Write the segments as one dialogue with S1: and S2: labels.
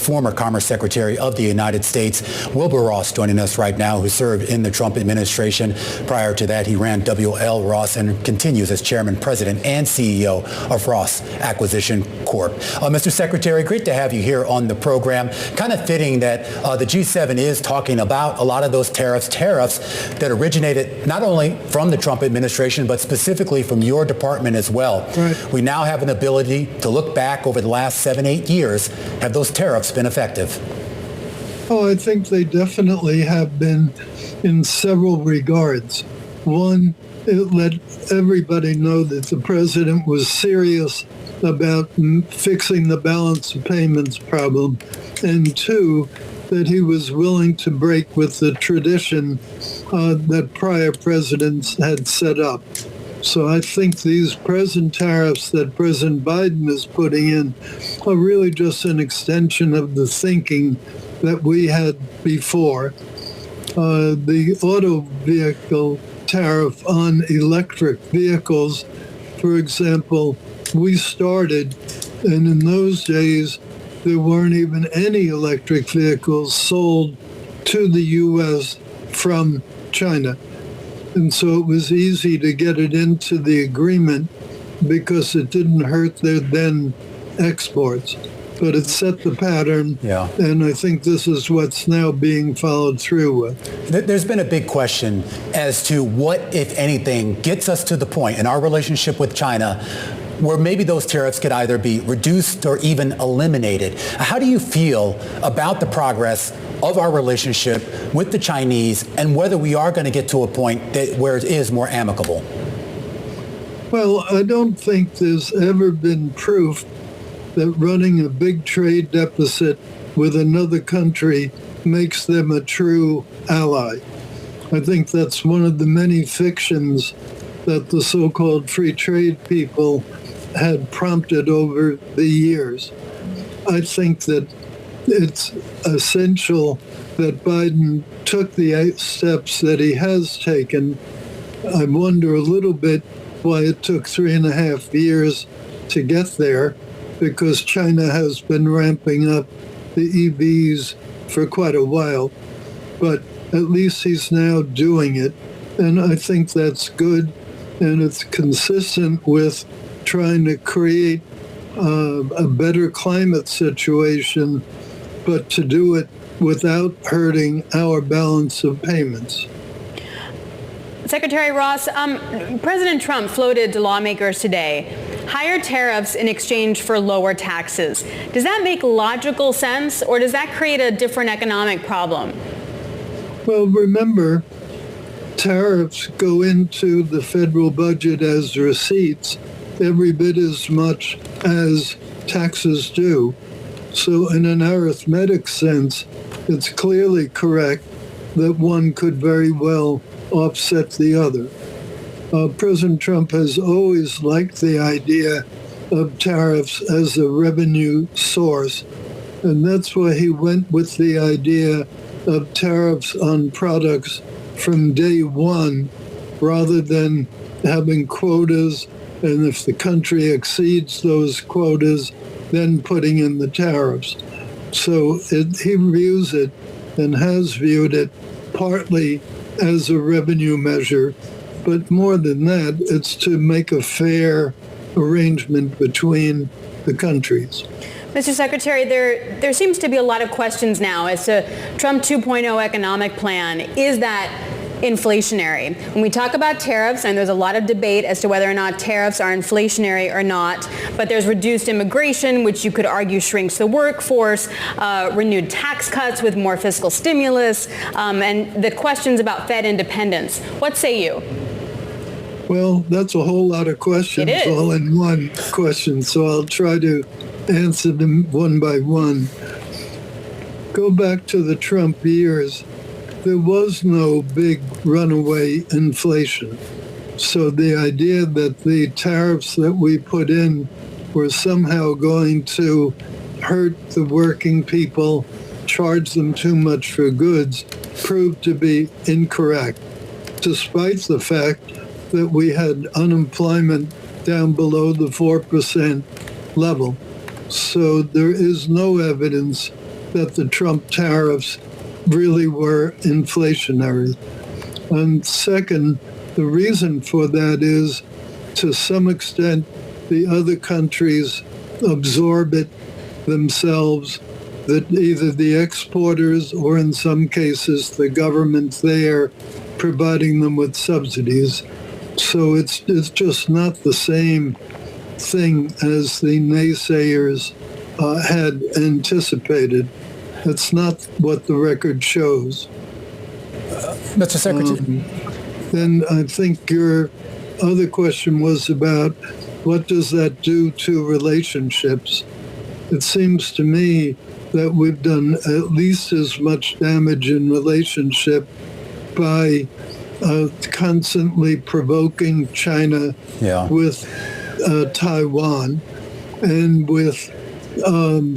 S1: former Commerce Secretary of the United States. Wilbur Ross joining us right now, who served in the Trump administration. Prior to that, he ran W.L. Ross and continues as Chairman, President, and CEO of Ross Acquisition Corp. Mr. Secretary, great to have you here on the program. Kind of fitting that the G7 is talking about a lot of those tariffs that originated not only from the Trump administration, but specifically from your department as well.
S2: Right.
S1: We now have an ability to look back over the last 7-8 years. Have those tariffs been effective?
S2: Oh, I think they definitely have been in several regards. One, it let everybody know that the president was serious about fixing the balance of payments problem. And two, that he was willing to break with the tradition that prior presidents had set up. So I think these present tariffs that President Biden is putting in are really just an extension of the thinking that we had before. The auto vehicle tariff on electric vehicles, for example, we started, and in those days, there weren't even any electric vehicles sold to the U.S. from China. And so it was easy to get it into the agreement because it didn't hurt their then exports. But it set the pattern, and I think this is what's now being followed through with.
S1: There's been a big question as to what, if anything, gets us to the point in our relationship with China where maybe those tariffs could either be reduced or even eliminated. How do you feel about the progress of our relationship with the Chinese and whether we are going to get to a point where it is more amicable?
S2: Well, I don't think there's ever been proof that running a big trade deficit with another country makes them a true ally. I think that's one of the many fictions that the so-called free trade people had prompted over the years. I think that it's essential that Biden took the steps that he has taken. I wonder a little bit why it took 3.5 years to get there, because China has been ramping up the EVs for quite a while. But at least he's now doing it, and I think that's good, and it's consistent with trying to create a better climate situation, but to do it without hurting our balance of payments.
S3: Secretary Ross, President Trump floated to lawmakers today higher tariffs in exchange for lower taxes. Does that make logical sense, or does that create a different economic problem?
S2: Well, remember, tariffs go into the federal budget as receipts every bit as much as taxes do. So in an arithmetic sense, it's clearly correct that one could very well offset the other. President Trump has always liked the idea of tariffs as a revenue source, and that's why he went with the idea of tariffs on products from day one, rather than having quotas, and if the country exceeds those quotas, then putting in the tariffs. So he views it and has viewed it partly as a revenue measure, but more than that, it's to make a fair arrangement between the countries.
S3: Mr. Secretary, there seems to be a lot of questions now as to Trump 2.0 economic plan. Is that inflationary? When we talk about tariffs, and there's a lot of debate as to whether or not tariffs are inflationary or not, but there's reduced immigration, which you could argue shrinks the workforce, renewed tax cuts with more fiscal stimulus, and the questions about Fed independence. What say you?
S2: Well, that's a whole lot of questions all in one question, so I'll try to answer them one by one. Go back to the Trump years. There was no big runaway inflation. So the idea that the tariffs that we put in were somehow going to hurt the working people, charge them too much for goods, proved to be incorrect, despite the fact that we had unemployment down below the 4% level. So there is no evidence that the Trump tariffs really were inflationary. And second, the reason for that is, to some extent, the other countries absorb it themselves, that either the exporters or in some cases the government there providing them with subsidies. So it's just not the same thing as the naysayers had anticipated. It's not what the record shows.
S1: Mr. Secretary.
S2: Then I think your other question was about what does that do to relationships? It seems to me that we've done at least as much damage in relationship by constantly provoking China with Taiwan and with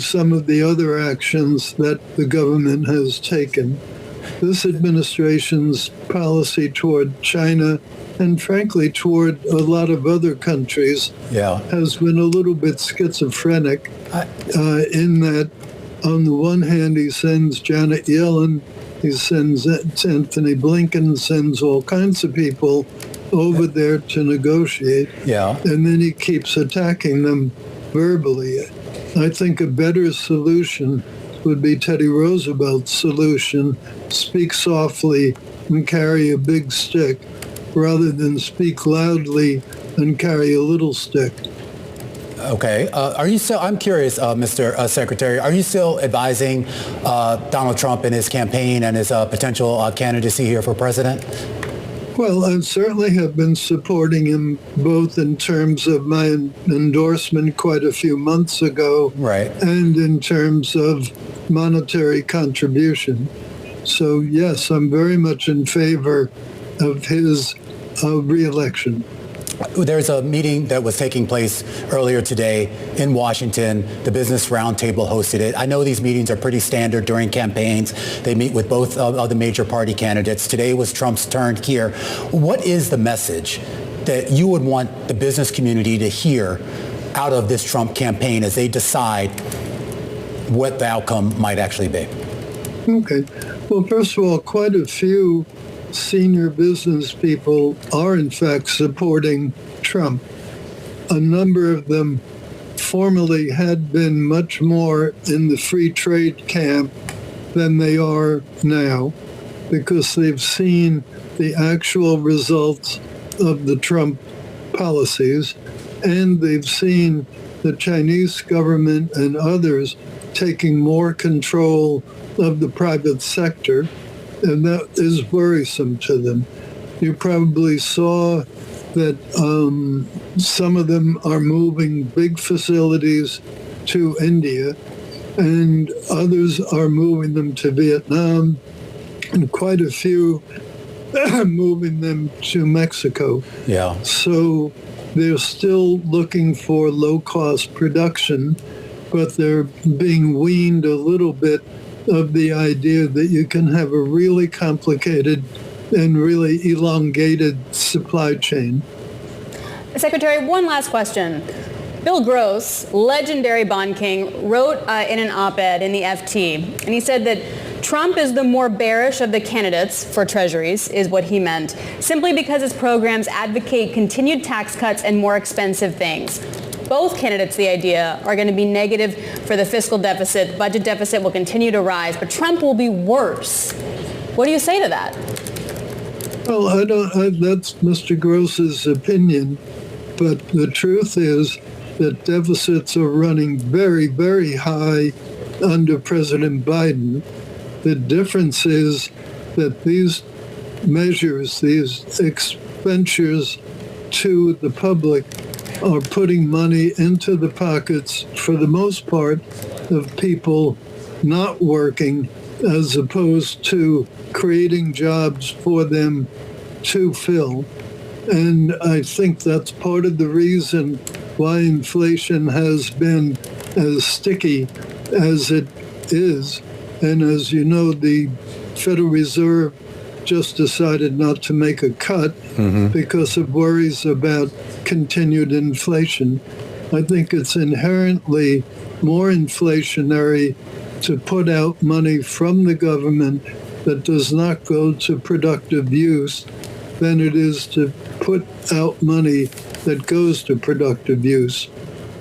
S2: some of the other actions that the government has taken. This administration's policy toward China and frankly toward a lot of other countries has been a little bit schizophrenic in that on the one hand he sends Janet Yellen, he sends Anthony Blinken, sends all kinds of people over there to negotiate, and then he keeps attacking them verbally. I think a better solution would be Teddy Roosevelt's solution: speak softly and carry a big stick, rather than speak loudly and carry a little stick.
S1: Okay. Are you still, I'm curious, Mr. Secretary, are you still advising Donald Trump in his campaign and his potential candidacy here for president?
S2: Well, I certainly have been supporting him both in terms of my endorsement quite a few months ago, and in terms of monetary contribution. So yes, I'm very much in favor of his re-election.
S1: There's a meeting that was taking place earlier today in Washington. The Business Roundtable hosted it. I know these meetings are pretty standard during campaigns. They meet with both of the major party candidates. Today was Trump's turn here. What is the message that you would want the business community to hear out of this Trump campaign as they decide what the outcome might actually be?
S2: Okay. Well, first of all, quite a few senior business people are in fact supporting Trump. A number of them formerly had been much more in the free trade camp than they are now, because they've seen the actual results of the Trump policies, and they've seen the Chinese government and others taking more control of the private sector, and that is worrisome to them. You probably saw that some of them are moving big facilities to India, and others are moving them to Vietnam, and quite a few are moving them to Mexico. So they're still looking for low-cost production, but they're being weaned a little bit of the idea that you can have a really complicated and really elongated supply chain.
S3: Secretary, one last question. Bill Gross, legendary bond king, wrote in an op-ed in the FT, and he said that Trump is the more bearish of the candidates for treasuries, is what he meant, simply because his programs advocate continued tax cuts and more expensive things. Both candidates, the idea, are going to be negative for the fiscal deficit. Budget deficit will continue to rise, but Trump will be worse. What do you say to that?
S2: Well, that's Mr. Gross's opinion, but the truth is that deficits are running very, very high under President Biden. The difference is that these measures, these expenditures to the public, are putting money into the pockets, for the most part, of people not working, as opposed to creating jobs for them to fill. And I think that's part of the reason why inflation has been as sticky as it is. And as you know, the Federal Reserve just decided not to make a cut because of worries about continued inflation. I think it's inherently more inflationary to put out money from the government that does not go to productive use than it is to put out money that goes to productive use.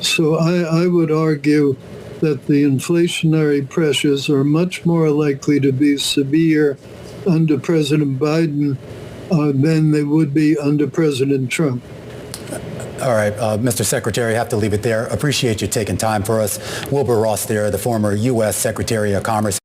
S2: So I would argue that the inflationary pressures are much more likely to be severe under President Biden than they would be under President Trump.
S1: All right, Mr. Secretary, I have to leave it there. Appreciate you taking time for us. Wilbur Ross there, the former U.S. Secretary of Commerce.